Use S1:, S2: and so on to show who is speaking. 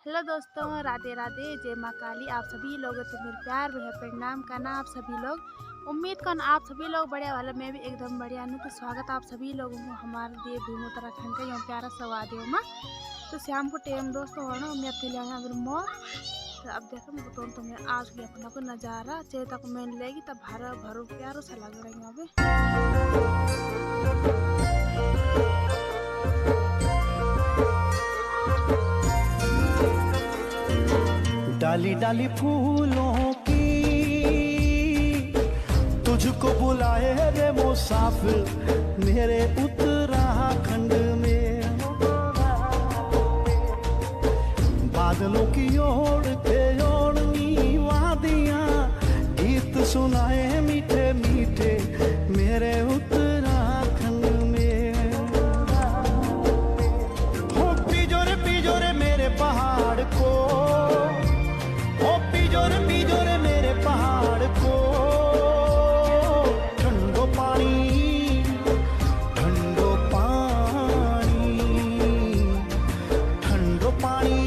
S1: Hello दोस्तों, राधे राधे, जय माँ काली। आप सभी लोगों को मेरे प्यार में है प्रणाम करना। आप सभी लोग उम्मीद करना आप सभी लोग बढ़िया वाला, मैं भी एकदम बढ़िया हूँ। तो स्वागत आप सभी लोगों को हमारे दिए भूमि उत्तराखंड का यहाँ प्यारा सवादियों में। तो शाम को टाइम दोस्तों हो ना, मैं अकेले मोर। तो अब देखो मैं बताऊँ तो मैं आज के अपना को नज़ारा चेता को मैंने लेगी तब भरा भरो प्यारो सा लग रहा है यहाँ पे।
S2: डाली डाली फूलों की तुझको बुलाए रे मुसाफिर मेरे उत्तराखंड में। बादलों की ओर के ओढ़नी वादियां गीत सुनाए मीठे मीठे मेरे उत्तराखंड में। हो पिजोरे मेरे पहाड़ को, पिजोरे मेरे पहाड़ को। ठंडो पानी ठंडो पानी ठंडो पानी